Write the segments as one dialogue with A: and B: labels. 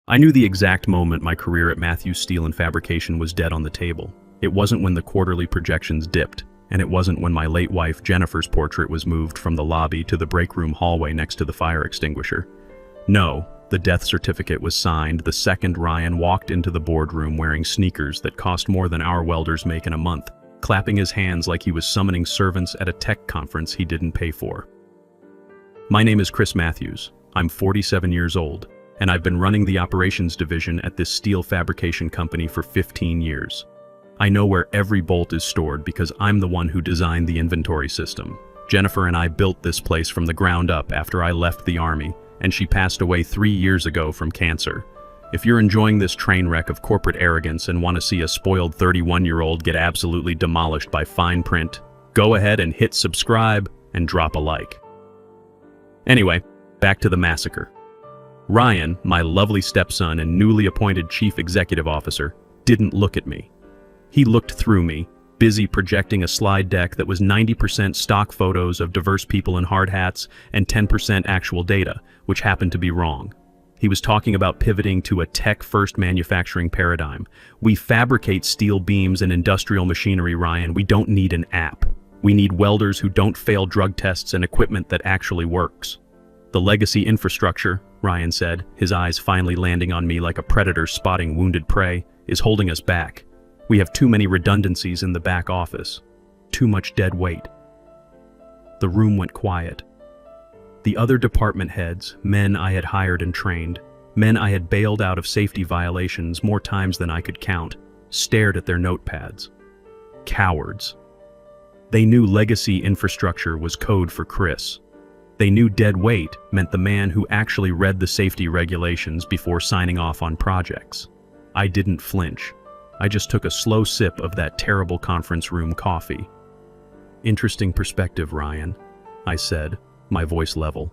A: I knew the exact moment my career at Matthews Steel and Fabrication was dead on the table. It wasn't when the quarterly projections dipped, and it wasn't when my late wife Jennifer's portrait was moved from the lobby to the break room hallway next to the fire extinguisher. No, the death certificate was signed the second Ryan walked into the boardroom wearing sneakers that cost more than our welders make in a month, clapping his hands like he was summoning servants at a tech conference he didn't pay for. My name is Chris Matthews. I'm 47 years old, and I've been running the operations division at this steel fabrication company for 15 years. I know where every bolt is stored because I'm the one who designed the inventory system. Jennifer and I built this place from the ground up after I left the Army, and she passed away 3 years ago from cancer. If you're enjoying this train wreck of corporate arrogance and want to see a spoiled 31-year-old get absolutely demolished by fine print, go ahead and hit subscribe and drop a like. Anyway, back to the massacre. Ryan, my lovely stepson and newly appointed chief executive officer, didn't look at me. He looked through me, busy projecting a slide deck that was 90% stock photos of diverse people in hard hats and 10% actual data, which happened to be wrong. He was talking about pivoting to a tech-first manufacturing paradigm. We fabricate steel beams and industrial machinery, Ryan. We don't need an app. We need welders who don't fail drug tests and equipment that actually works. The legacy infrastructure, Ryan said, his eyes finally landing on me like a predator spotting wounded prey, is holding us back. We have too many redundancies in the back office. Too much dead weight. The room went quiet. The other department heads, men I had hired and trained, men I had bailed out of safety violations more times than I could count, stared at their notepads. Cowards. They knew legacy infrastructure was code for Chris. They knew dead weight meant the man who actually read the safety regulations before signing off on projects. I didn't flinch. I just took a slow sip of that terrible conference room coffee. Interesting perspective, Ryan, I said, my voice level.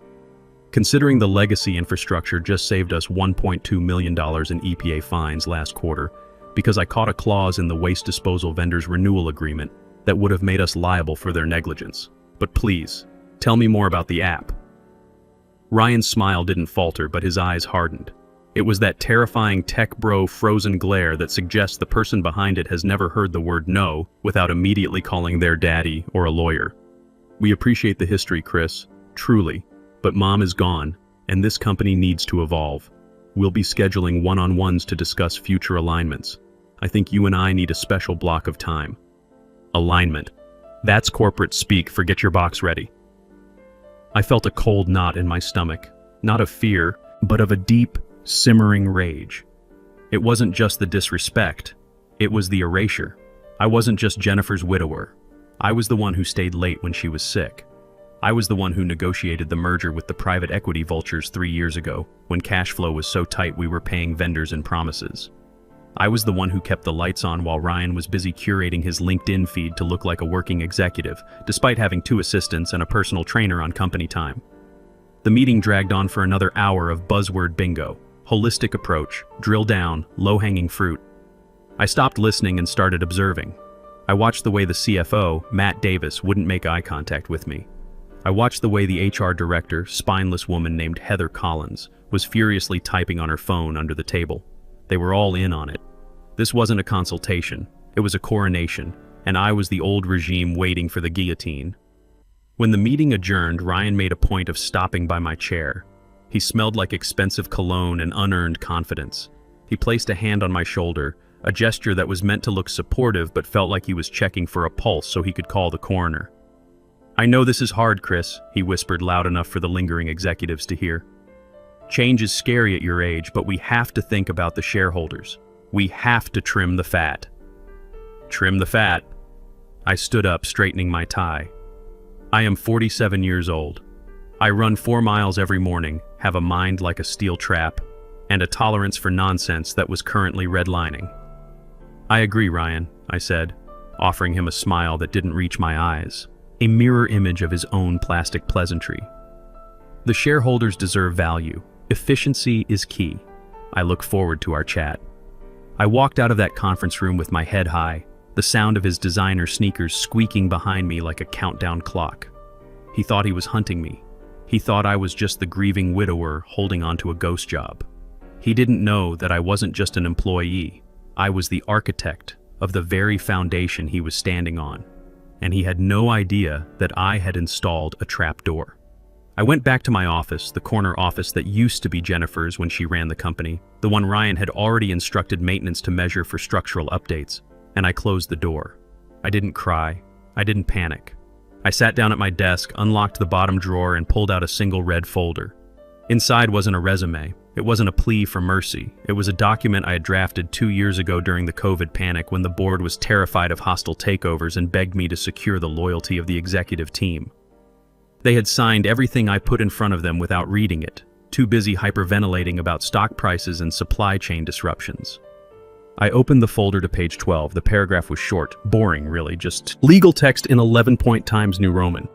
A: Considering the legacy infrastructure just saved us $1.2 million in EPA fines last quarter because I caught a clause in the waste disposal vendor's renewal agreement that would have made us liable for their negligence. But please, tell me more about the app. Ryan's smile didn't falter, but his eyes hardened. It was that terrifying tech bro frozen glare that suggests the person behind it has never heard the word no without immediately calling their daddy or a lawyer. We appreciate the history, Chris, truly, but Mom is gone, and this company needs to evolve. We'll be scheduling one-on-ones to discuss future alignments. I think you and I need a special block of time. Alignment. That's corporate speak for get your box ready. I felt a cold knot in my stomach, not of fear, but of a deep, simmering rage. It wasn't just the disrespect, it was the erasure. I wasn't just Jennifer's widower. I was the one who stayed late when she was sick. I was the one who negotiated the merger with the private equity vultures 3 years ago, when cash flow was so tight we were paying vendors in promises. I was the one who kept the lights on while Ryan was busy curating his LinkedIn feed to look like a working executive, despite having 2 assistants and a personal trainer on company time. The meeting dragged on for another hour of buzzword bingo. Holistic approach, drill down, low-hanging fruit. I stopped listening and started observing. I watched the way the CFO, Matt Davis, wouldn't make eye contact with me. I watched the way the HR director, spineless woman named Heather Collins, was furiously typing on her phone under the table. They were all in on it. This wasn't a consultation, it was a coronation, and I was the old regime waiting for the guillotine. When the meeting adjourned, Ryan made a point of stopping by my chair. He smelled like expensive cologne and unearned confidence. He placed a hand on my shoulder, a gesture that was meant to look supportive but felt like he was checking for a pulse so he could call the coroner. I know this is hard, Chris, he whispered loud enough for the lingering executives to hear. Change is scary at your age, but we have to think about the shareholders. We have to trim the fat. Trim the fat. I stood up, straightening my tie. I am 47 years old. I run 4 miles every morning, have a mind like a steel trap, and a tolerance for nonsense that was currently redlining. I agree, Ryan, I said, offering him a smile that didn't reach my eyes, a mirror image of his own plastic pleasantry. The shareholders deserve value. Efficiency is key. I look forward to our chat. I walked out of that conference room with my head high, the sound of his designer sneakers squeaking behind me like a countdown clock. He thought he was hunting me. He thought I was just the grieving widower holding onto a ghost job. He didn't know that I wasn't just an employee. I was the architect of the very foundation he was standing on, and he had no idea that I had installed a trapdoor. I went back to my office, the corner office that used to be Jennifer's when she ran the company, the one Ryan had already instructed maintenance to measure for structural updates, and I closed the door. I didn't cry. I didn't panic. I sat down at my desk, unlocked the bottom drawer, and pulled out a single red folder. Inside wasn't a resume. It wasn't a plea for mercy. It was a document I had drafted 2 years ago during the COVID panic when the board was terrified of hostile takeovers and begged me to secure the loyalty of the executive team. They had signed everything I put in front of them without reading it, too busy hyperventilating about stock prices and supply chain disruptions. I opened the folder to page 12. The paragraph was short, boring really, just legal text in 11-point Times New Roman.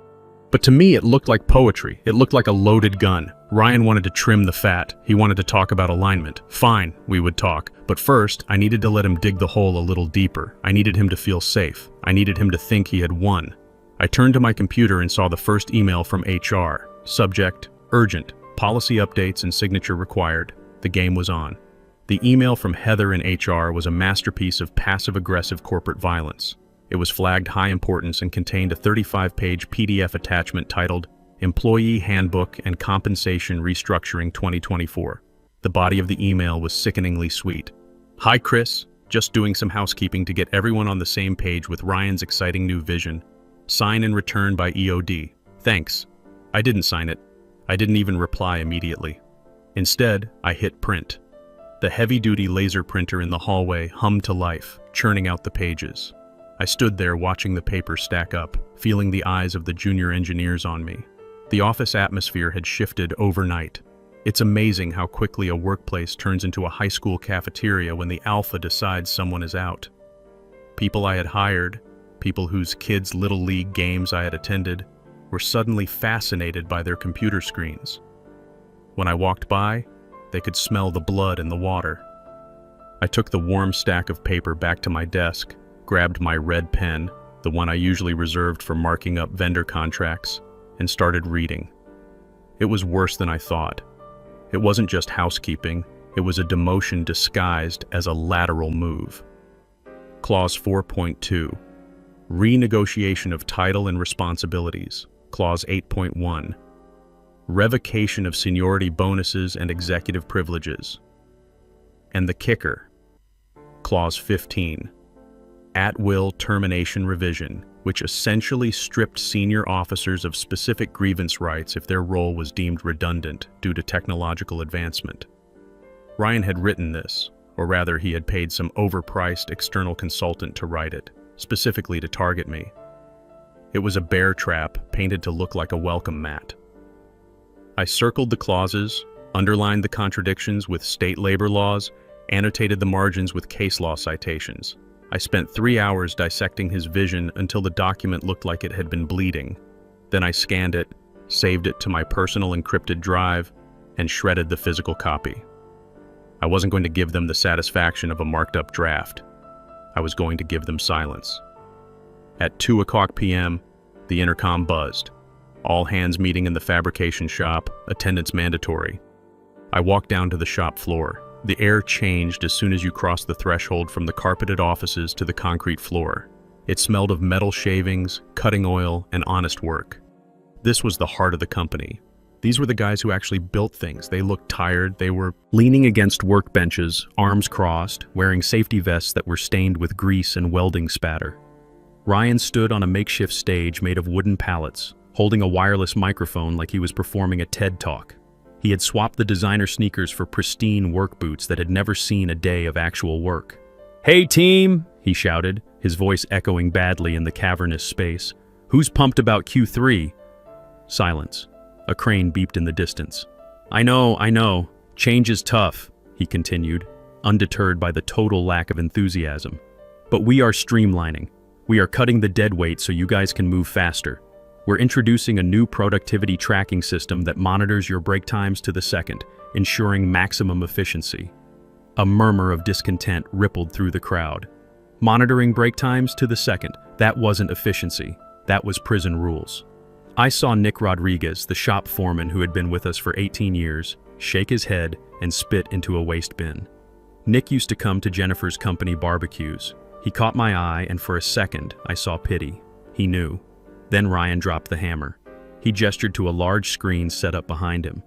A: But to me it looked like poetry. It looked like a loaded gun. Ryan wanted to trim the fat. He wanted to talk about alignment. Fine, we would talk. But first, I needed to let him dig the hole a little deeper. I needed him to feel safe. I needed him to think he had won. I turned to my computer and saw the first email from HR. Subject, urgent, policy updates and signature required. The game was on. The email from Heather in HR was a masterpiece of passive-aggressive corporate violence. It was flagged high importance and contained a 35-page PDF attachment titled Employee Handbook and Compensation Restructuring 2024. The body of the email was sickeningly sweet. Hi Chris, just doing some housekeeping to get everyone on the same page with Ryan's exciting new vision. Sign and return by EOD. Thanks. I didn't sign it. I didn't even reply immediately. Instead, I hit print. The heavy-duty laser printer in the hallway hummed to life, churning out the pages. I stood there watching the paper stack up, feeling the eyes of the junior engineers on me. The office atmosphere had shifted overnight. It's amazing how quickly a workplace turns into a high school cafeteria when the alpha decides someone is out. People I had hired, people whose kids' little league games I had attended, were suddenly fascinated by their computer screens. When I walked by, they could smell the blood in the water. I took the warm stack of paper back to my desk, grabbed my red pen, the one I usually reserved for marking up vendor contracts, and started reading. It was worse than I thought. It wasn't just housekeeping, it was a demotion disguised as a lateral move. Clause 4.2. Renegotiation of title and responsibilities. Clause 8.1. Revocation of seniority bonuses and executive privileges. And the kicker. Clause 15. At-will termination revision, which essentially stripped senior officers of specific grievance rights if their role was deemed redundant due to technological advancement. Ryan had written this, or rather he had paid some overpriced external consultant to write it, specifically to target me. It was a bear trap painted to look like a welcome mat. I circled the clauses, underlined the contradictions with state labor laws, annotated the margins with case law citations. I spent 3 hours dissecting his vision until the document looked like it had been bleeding. Then I scanned it, saved it to my personal encrypted drive, and shredded the physical copy. I wasn't going to give them the satisfaction of a marked-up draft. I was going to give them silence. At 2:00 p.m., the intercom buzzed. All hands meeting in the fabrication shop, attendance mandatory. I walked down to the shop floor. The air changed as soon as you crossed the threshold from the carpeted offices to the concrete floor. It smelled of metal shavings, cutting oil, and honest work. This was the heart of the company. These were the guys who actually built things. They looked tired. They were leaning against workbenches, arms crossed, wearing safety vests that were stained with grease and welding spatter. Ryan stood on a makeshift stage made of wooden pallets, holding a wireless microphone like he was performing a TED Talk. He had swapped the designer sneakers for pristine work boots that had never seen a day of actual work. "Hey team," he shouted, his voice echoing badly in the cavernous space. "Who's pumped about Q3? Silence. A crane beeped in the distance. I know. Change is tough," he continued, undeterred by the total lack of enthusiasm. "But we are streamlining. We are cutting the dead weight so you guys can move faster. We're introducing a new productivity tracking system that monitors your break times to the second, ensuring maximum efficiency." A murmur of discontent rippled through the crowd. Monitoring break times to the second, that wasn't efficiency. That was prison rules. I saw Nick Rodriguez, the shop foreman who had been with us for 18 years, shake his head, and spit into a waste bin. Nick used to come to Jennifer's company barbecues. He caught my eye, and for a second, I saw pity. He knew. Then Ryan dropped the hammer. He gestured to a large screen set up behind him.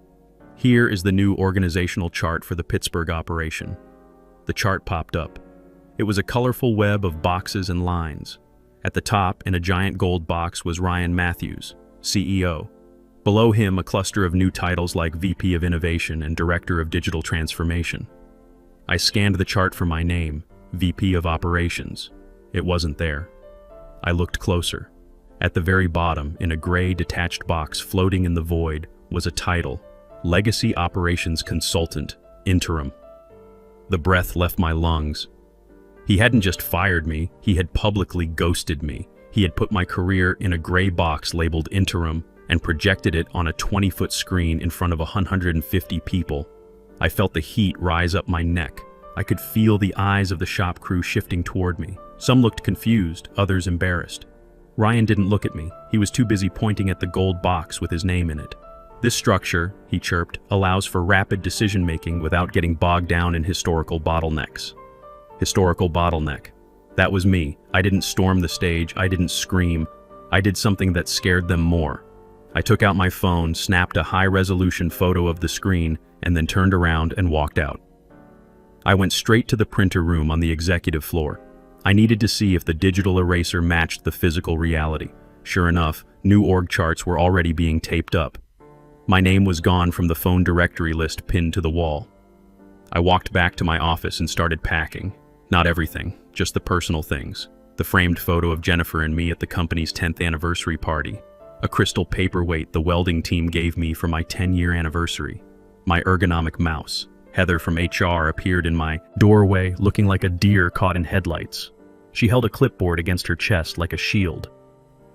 A: Here is the new organizational chart for the Pittsburgh operation. The chart popped up. It was a colorful web of boxes and lines. At the top, in a giant gold box, was Ryan Matthews, CEO. Below him, a cluster of new titles like VP of Innovation and Director of Digital Transformation. I scanned the chart for my name, VP of Operations. It wasn't there. I looked closer. At the very bottom, in a gray detached box floating in the void, was a title, Legacy Operations Consultant, Interim. The breath left my lungs. He hadn't just fired me, he had publicly ghosted me. He had put my career in a gray box labeled Interim and projected it on a 20-foot screen in front of 150 people. I felt the heat rise up my neck. I could feel the eyes of the shop crew shifting toward me. Some looked confused, others embarrassed. Ryan didn't look at me. He was too busy pointing at the gold box with his name in it. This structure, he chirped, allows for rapid decision-making without getting bogged down in historical bottlenecks. Historical bottleneck. That was me. I didn't storm the stage, I didn't scream. I did something that scared them more. I took out my phone, snapped a high-resolution photo of the screen, and then turned around and walked out. I went straight to the printer room on the executive floor. I needed to see if the digital eraser matched the physical reality. Sure enough, new org charts were already being taped up. My name was gone from the phone directory list pinned to the wall. I walked back to my office and started packing. Not everything, just the personal things. The framed photo of Jennifer and me at the company's 10th anniversary party. A crystal paperweight the welding team gave me for my 10-year anniversary. My ergonomic mouse. Heather from HR appeared in my doorway looking like a deer caught in headlights. She held a clipboard against her chest like a shield.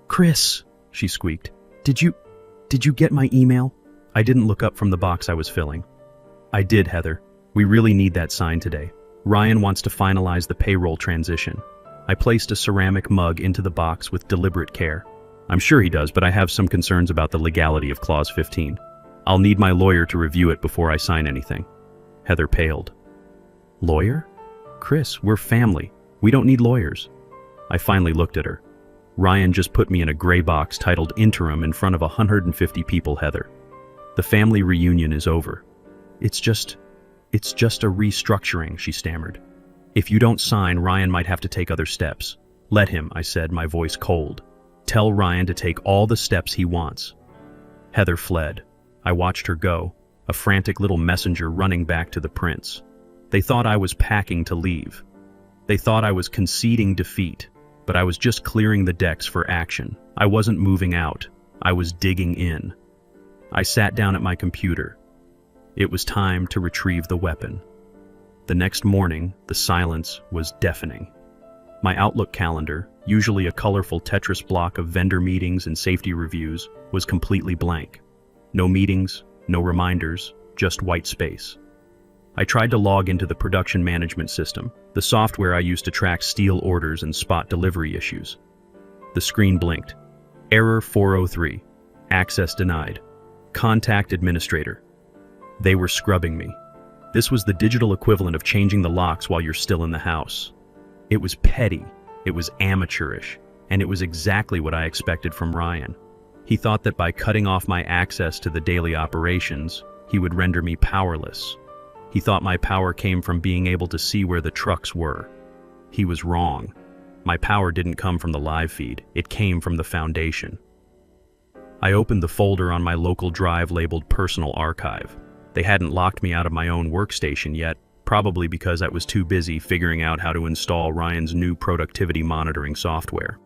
A: "Chris," she squeaked, Did you get my email?" I didn't look up from the box I was filling. "I did, Heather. We really need that signed today. Ryan wants to finalize the payroll transition." I placed a ceramic mug into the box with deliberate care. "I'm sure he does, but I have some concerns about the legality of Clause 15. I'll need my lawyer to review it before I sign anything." Heather paled. "Lawyer? Chris, we're family. We don't need lawyers." I finally looked at her. "Ryan just put me in a gray box titled Interim in front of 150 people, Heather. The family reunion is over. It's just a restructuring," she stammered. "If you don't sign, Ryan might have to take other steps." "Let him," I said, my voice cold. "Tell Ryan to take all the steps he wants." Heather fled. I watched her go, a frantic little messenger running back to the prince. They thought I was packing to leave. They thought I was conceding defeat, but I was just clearing the decks for action. I wasn't moving out. I was digging in. I sat down at my computer. It was time to retrieve the weapon. The next morning, the silence was deafening. My Outlook calendar, usually a colorful Tetris block of vendor meetings and safety reviews, was completely blank. No meetings, no reminders, just white space. I tried to log into the production management system, the software I used to track steel orders and spot delivery issues. The screen blinked. Error 403. Access denied. Contact administrator. They were scrubbing me. This was the digital equivalent of changing the locks while you're still in the house. It was petty, it was amateurish, and it was exactly what I expected from Ryan. He thought that by cutting off my access to the daily operations, he would render me powerless. He thought my power came from being able to see where the trucks were. He was wrong. My power didn't come from the live feed, it came from the foundation. I opened the folder on my local drive labeled Personal Archive. They hadn't locked me out of my own workstation yet, probably because I was too busy figuring out how to install Ryan's new productivity monitoring software.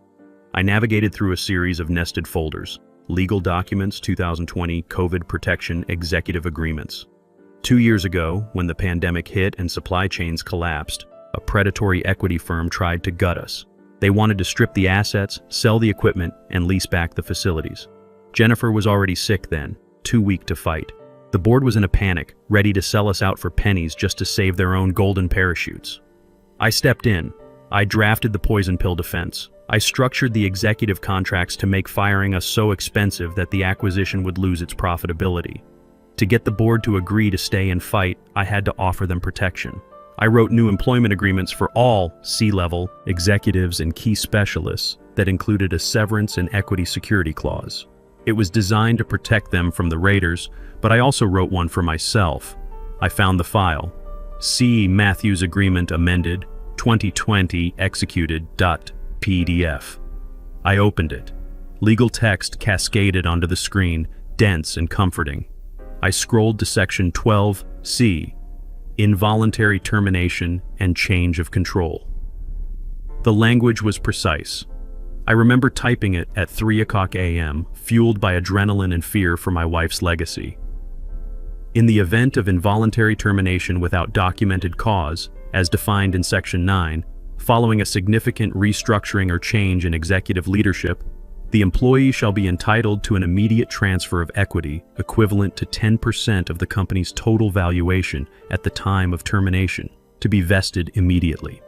A: I navigated through a series of nested folders. Legal documents, 2020, COVID protection, executive agreements. 2 years ago, when the pandemic hit and supply chains collapsed, a predatory equity firm tried to gut us. They wanted to strip the assets, sell the equipment, and lease back the facilities. Jennifer was already sick then, too weak to fight. The board was in a panic, ready to sell us out for pennies just to save their own golden parachutes. I stepped in. I drafted the poison pill defense. I structured the executive contracts to make firing us so expensive that the acquisition would lose its profitability. To get the board to agree to stay and fight, I had to offer them protection. I wrote new employment agreements for all C-level executives and key specialists that included a severance and equity security clause. It was designed to protect them from the raiders, but I also wrote one for myself. I found the file. See Matthews Agreement Amended 2020 Executed.pdf. I opened it. Legal text cascaded onto the screen, dense and comforting. I scrolled to section 12C, Involuntary Termination and Change of Control. The language was precise. I remember typing it at 3:00 a.m., fueled by adrenaline and fear for my wife's legacy. In the event of involuntary termination without documented cause, as defined in Section 9, following a significant restructuring or change in executive leadership, the employee shall be entitled to an immediate transfer of equity equivalent to 10% of the company's total valuation at the time of termination, to be vested immediately.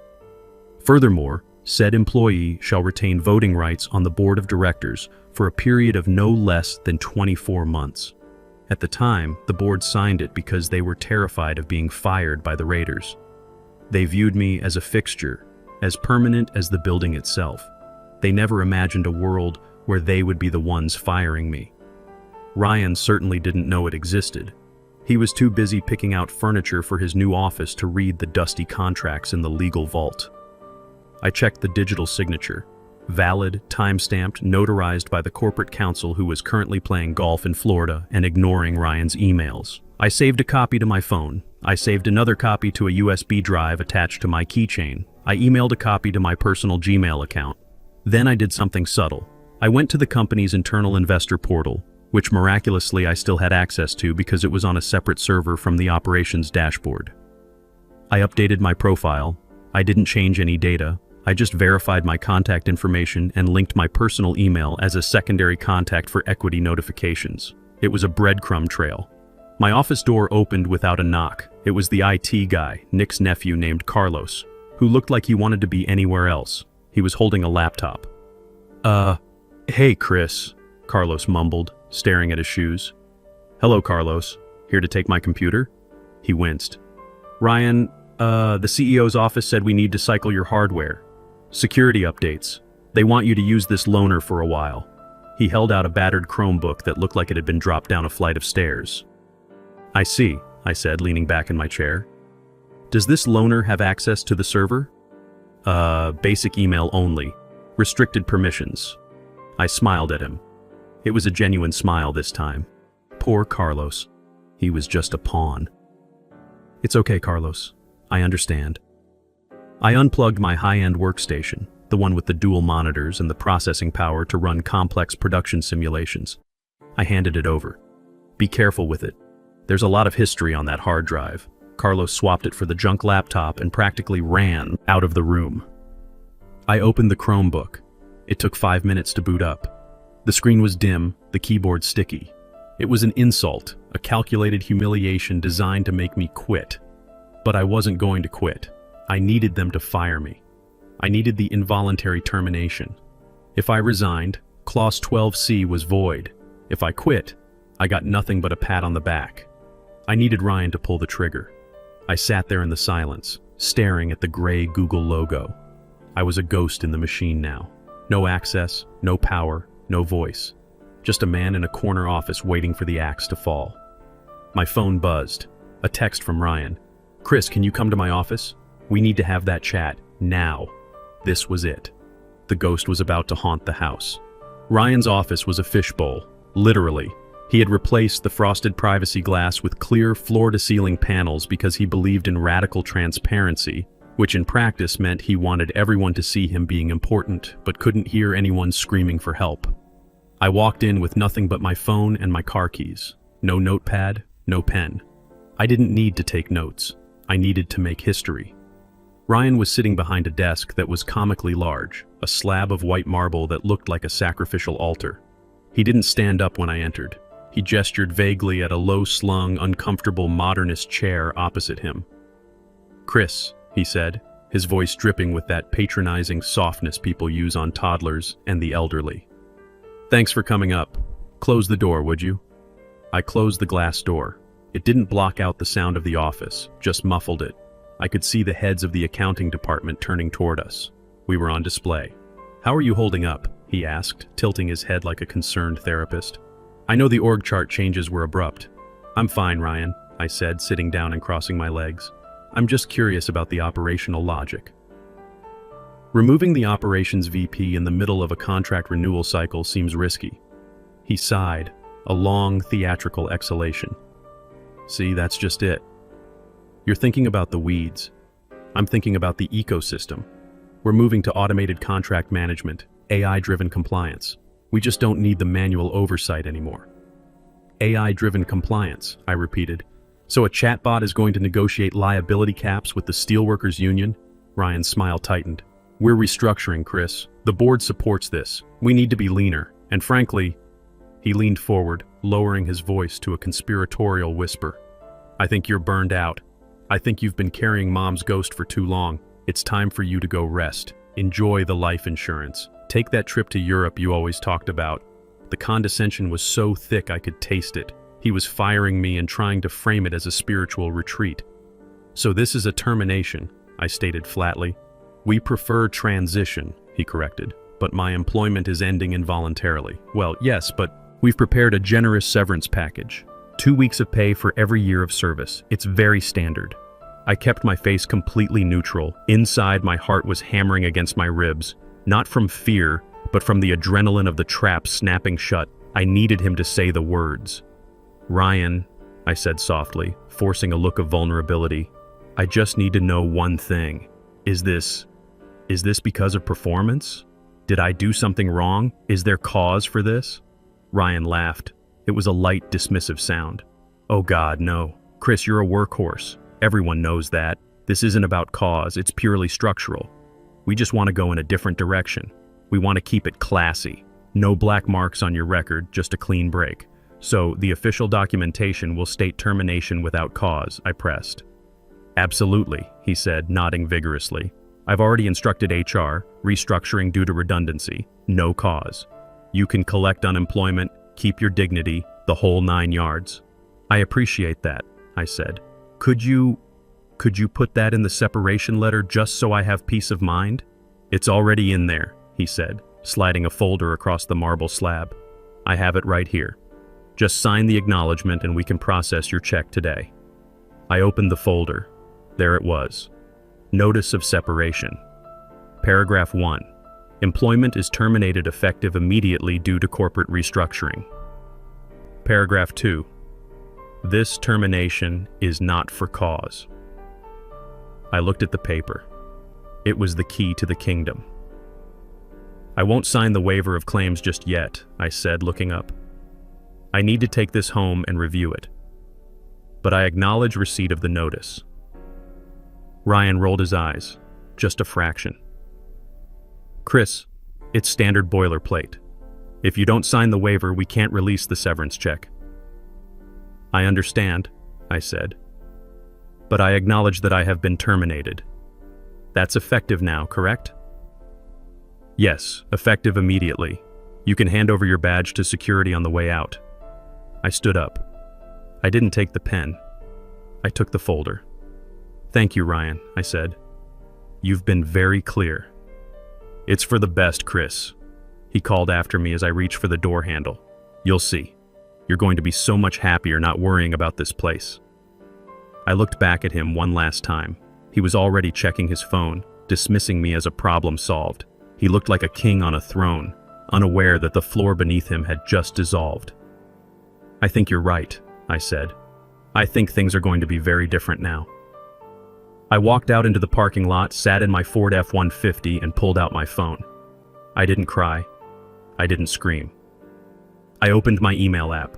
A: Furthermore, said employee shall retain voting rights on the board of directors for a period of no less than 24 months. At the time, the board signed it because they were terrified of being fired by the raiders. They viewed me as a fixture, as permanent as the building itself. They never imagined a world where they would be the ones firing me. Ryan certainly didn't know it existed. He was too busy picking out furniture for his new office to read the dusty contracts in the legal vault. I checked the digital signature. Valid, time-stamped, notarized by the corporate counsel who was currently playing golf in Florida and ignoring Ryan's emails. I saved a copy to my phone. I saved another copy to a USB drive attached to my keychain. I emailed a copy to my personal Gmail account. Then I did something subtle. I went to the company's internal investor portal, which miraculously I still had access to because it was on a separate server from the operations dashboard. I updated my profile. I didn't change any data. I just verified my contact information and linked my personal email as a secondary contact for equity notifications. It was a breadcrumb trail. My office door opened without a knock. It was the IT guy, Nick's nephew named Carlos, who looked like he wanted to be anywhere else. He was holding a laptop. Hey, Chris, Carlos mumbled, staring at his shoes. Hello, Carlos. Here to take my computer? He winced. Ryan, the CEO's office said we need to cycle your hardware. Security updates. They want you to use this loaner for a while. He held out a battered Chromebook that looked like it had been dropped down a flight of stairs. I see, I said, leaning back in my chair. Does this loaner have access to the server? Basic email only. Restricted permissions. I smiled at him. It was a genuine smile this time. Poor Carlos. He was just a pawn. It's okay, Carlos. I understand. I unplugged my high-end workstation, the one with the dual monitors and the processing power to run complex production simulations. I handed it over. Be careful with it. There's a lot of history on that hard drive. Carlos swapped it for the junk laptop and practically ran out of the room. I opened the Chromebook. It took 5 minutes to boot up. The screen was dim, the keyboard sticky. It was an insult, a calculated humiliation designed to make me quit. But I wasn't going to quit. I needed them to fire me. I needed the involuntary termination. If I resigned, Clause 12C was void. If I quit, I got nothing but a pat on the back. I needed Ryan to pull the trigger. I sat there in the silence, staring at the gray Google logo. I was a ghost in the machine now. No access, no power, no voice. Just a man in a corner office waiting for the axe to fall. My phone buzzed. A text from Ryan. Chris, can you come to my office? We need to have that chat, now. This was it. The ghost was about to haunt the house. Ryan's office was a fishbowl, literally. He had replaced the frosted privacy glass with clear floor-to-ceiling panels because he believed in radical transparency, which in practice meant he wanted everyone to see him being important, but couldn't hear anyone screaming for help. I walked in with nothing but my phone and my car keys. No notepad, no pen. I didn't need to take notes. I needed to make history. Ryan was sitting behind a desk that was comically large, a slab of white marble that looked like a sacrificial altar. He didn't stand up when I entered. He gestured vaguely at a low-slung, uncomfortable modernist chair opposite him. Chris, he said, his voice dripping with that patronizing softness people use on toddlers and the elderly. Thanks for coming up. Close the door, would you? I closed the glass door. It didn't block out the sound of the office, just muffled it. I could see the heads of the accounting department turning toward us. We were on display. "How are you holding up?" he asked, tilting his head like a concerned therapist. "I know the org chart changes were abrupt." "I'm fine, Ryan," I said, sitting down and crossing my legs. "I'm just curious about the operational logic." Removing the operations VP in the middle of a contract renewal cycle seems risky. He sighed, a long, theatrical exhalation. "See, that's just it. You're thinking about the weeds. I'm thinking about the ecosystem. We're moving to automated contract management, AI-driven compliance. We just don't need the manual oversight anymore." "AI-driven compliance," I repeated. "So a chatbot is going to negotiate liability caps with the Steelworkers Union?" Ryan's smile tightened. "We're restructuring, Chris. The board supports this. We need to be leaner. And frankly," he leaned forward, lowering his voice to a conspiratorial whisper, "I think you're burned out. I think you've been carrying Mom's ghost for too long. It's time for you to go rest. Enjoy the life insurance. Take that trip to Europe you always talked about." The condescension was so thick I could taste it. He was firing me and trying to frame it as a spiritual retreat. "So this is a termination," I stated flatly. "We prefer transition," he corrected, "but my employment is ending involuntarily." "Well, yes, but we've prepared a generous severance package. 2 weeks of pay for every year of service. It's very standard." I kept my face completely neutral. Inside, my heart was hammering against my ribs, not from fear, but from the adrenaline of the trap snapping shut. I needed him to say the words. "Ryan," I said softly, forcing a look of vulnerability, "I just need to know one thing. Is this because of performance? Did I do something wrong? Is there cause for this?" Ryan laughed. It was a light, dismissive sound. "Oh God, no. Chris, you're a workhorse. Everyone knows that. This isn't about cause, it's purely structural. We just want to go in a different direction. We want to keep it classy. No black marks on your record, just a clean break. So the official documentation will state termination without cause," I pressed. "Absolutely," he said, nodding vigorously. "I've already instructed HR, restructuring due to redundancy, no cause. You can collect unemployment, keep your dignity, the whole 9 yards." "I appreciate that," I said. Could you put that in the separation letter just so I have peace of mind?" "It's already in there," he said, sliding a folder across the marble slab. "I have it right here. Just sign the acknowledgement and we can process your check today." I opened the folder. There it was. Notice of separation. Paragraph 1. Employment is terminated effective immediately due to corporate restructuring. Paragraph 2. This termination is not for cause. I looked at the paper. It was the key to the kingdom. "I won't sign the waiver of claims just yet," I said, looking up. "I need to take this home and review it. But I acknowledge receipt of the notice." Ryan rolled his eyes, just a fraction. "Chris, it's standard boilerplate. If you don't sign the waiver, we can't release the severance check." "I understand," I said. "But I acknowledge that I have been terminated. That's effective now, correct?" "Yes, effective immediately. You can hand over your badge to security on the way out." I stood up. I didn't take the pen. I took the folder. "Thank you, Ryan," I said. "You've been very clear." "It's for the best, Chris," he called after me as I reached for the door handle. "You'll see. You're going to be so much happier not worrying about this place." I looked back at him one last time. He was already checking his phone, dismissing me as a problem solved. He looked like a king on a throne, unaware that the floor beneath him had just dissolved. "I think you're right," I said. "I think things are going to be very different now." I walked out into the parking lot, sat in my Ford F-150, and pulled out my phone. I didn't cry. I didn't scream. I opened my email app.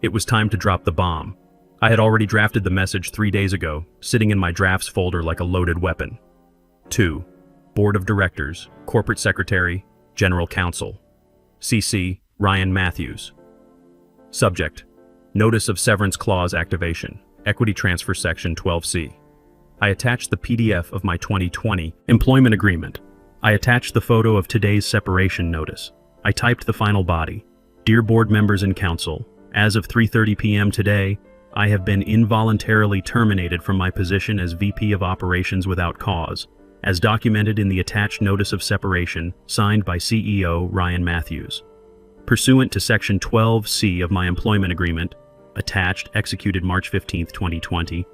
A: It was time to drop the bomb. I had already drafted the message 3 days ago, sitting in my drafts folder like a loaded weapon. To Board of Directors, Corporate Secretary, General Counsel. CC, Ryan Matthews. Subject, Notice of Severance Clause Activation, Equity Transfer Section 12C. I attached the PDF of my 2020 employment agreement. I attached the photo of today's separation notice. I typed the final body. Dear board members and council, As of 3:30 p.m. today, I have been involuntarily terminated from my position as VP of Operations without cause, as documented in the attached notice of separation signed by CEO Ryan Matthews. Pursuant to Section 12C of my employment agreement, attached, executed March 15, 2020,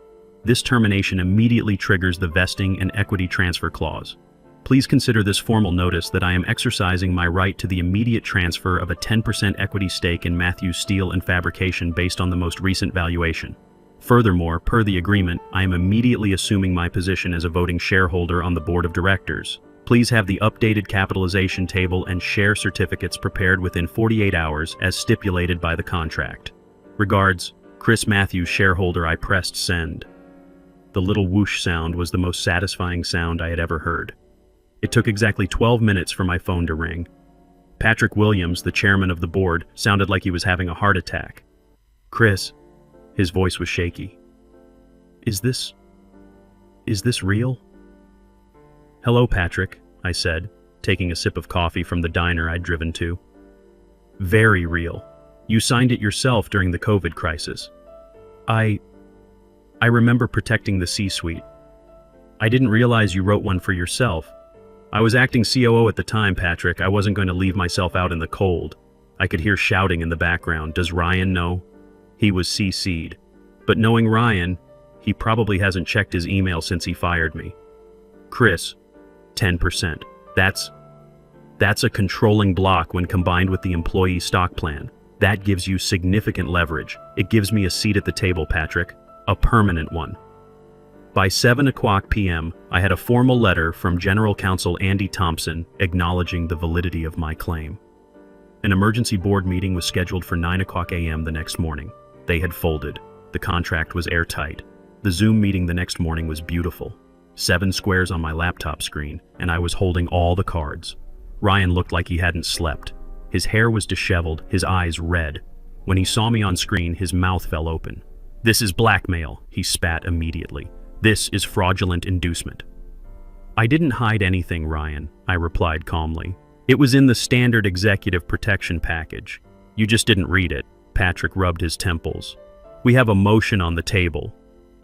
A: this termination immediately triggers the vesting and equity transfer clause. Please consider this formal notice that I am exercising my right to the immediate transfer of a 10% equity stake in Matthews Steel and Fabrication based on the most recent valuation. Furthermore, per the agreement, I am immediately assuming my position as a voting shareholder on the board of directors. Please have the updated capitalization table and share certificates prepared within 48 hours as stipulated by the contract. Regards, Chris Matthews, shareholder. I pressed send. The little whoosh sound was the most satisfying sound I had ever heard. It took exactly 12 minutes for my phone to ring. Patrick Williams, the chairman of the board, sounded like he was having a heart attack. Chris, his voice was shaky. Is this real? Hello, Patrick, I said, taking a sip of coffee from the diner I'd driven to. Very real. You signed it yourself during the COVID crisis. I remember protecting the C-suite. I didn't realize you wrote one for yourself. I was acting COO at the time, Patrick. I wasn't going to leave myself out in the cold. I could hear shouting in the background. Does Ryan know? He was CC'd. But knowing Ryan, he probably hasn't checked his email since he fired me. Chris, 10%. That's a controlling block when combined with the employee stock plan. That gives you significant leverage. It gives me a seat at the table, Patrick. A permanent one. By 7:00 p.m., I had a formal letter from General Counsel Andy Thompson acknowledging the validity of my claim. An emergency board meeting was scheduled for 9:00 a.m. the next morning. They had folded. The contract was airtight. The Zoom meeting the next morning was beautiful. 7 squares on my laptop screen, and I was holding all the cards. Ryan looked like he hadn't slept. His hair was disheveled, his eyes red. When he saw me on screen, his mouth fell open. This is blackmail, he spat immediately. This is fraudulent inducement. I didn't hide anything, Ryan, I replied calmly. It was in the standard executive protection package. You just didn't read it. Patrick rubbed his temples. We have a motion on the table.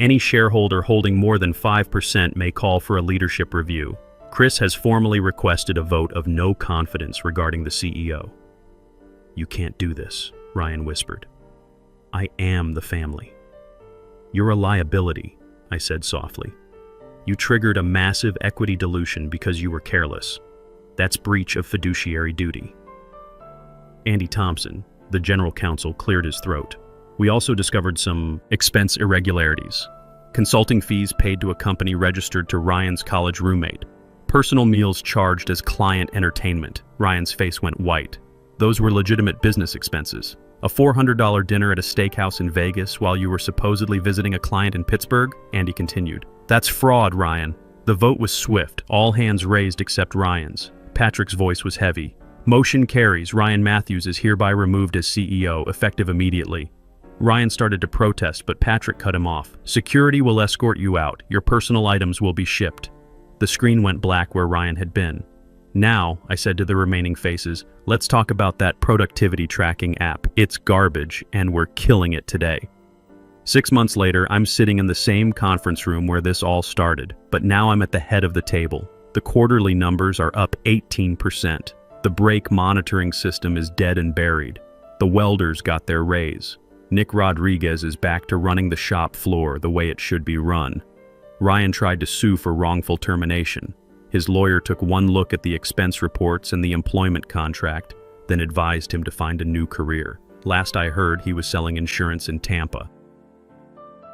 A: Any shareholder holding more than 5% may call for a leadership review. Chris has formally requested a vote of no confidence regarding the CEO. You can't do this, Ryan whispered. I am the family. You're a liability, I said softly. You triggered a massive equity dilution because you were careless. That's breach of fiduciary duty. Andy Thompson, the general counsel, cleared his throat. We also discovered some expense irregularities. Consulting fees paid to a company registered to Ryan's college roommate. Personal meals charged as client entertainment. Ryan's face went white. Those were legitimate business expenses. A $400 dinner at a steakhouse in Vegas while you were supposedly visiting a client in Pittsburgh? Andy continued. That's fraud, Ryan. The vote was swift, all hands raised except Ryan's. Patrick's voice was heavy. Motion carries. Ryan Matthews is hereby removed as CEO, effective immediately. Ryan started to protest, but Patrick cut him off. Security will escort you out. Your personal items will be shipped. The screen went black where Ryan had been. Now, I said to the remaining faces, let's talk about that productivity tracking app. It's garbage, and we're killing it today. 6 months later, I'm sitting in the same conference room where this all started, but now I'm at the head of the table. The quarterly numbers are up 18%. The brake monitoring system is dead and buried. The welders got their raise. Nick Rodriguez is back to running the shop floor the way it should be run. Ryan tried to sue for wrongful termination. His lawyer took one look at the expense reports and the employment contract, then advised him to find a new career. Last I heard, he was selling insurance in Tampa.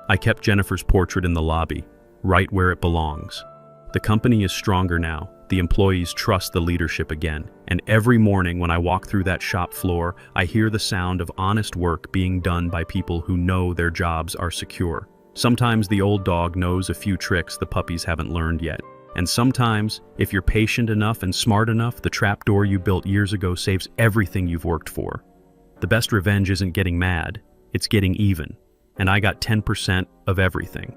A: I kept Jennifer's portrait in the lobby, right where it belongs. The company is stronger now. The employees trust the leadership again. And every morning when I walk through that shop floor, I hear the sound of honest work being done by people who know their jobs are secure. Sometimes the old dog knows a few tricks the puppies haven't learned yet. And sometimes, if you're patient enough and smart enough, the trapdoor you built years ago saves everything you've worked for. The best revenge isn't getting mad, it's getting even. And I got 10% of everything.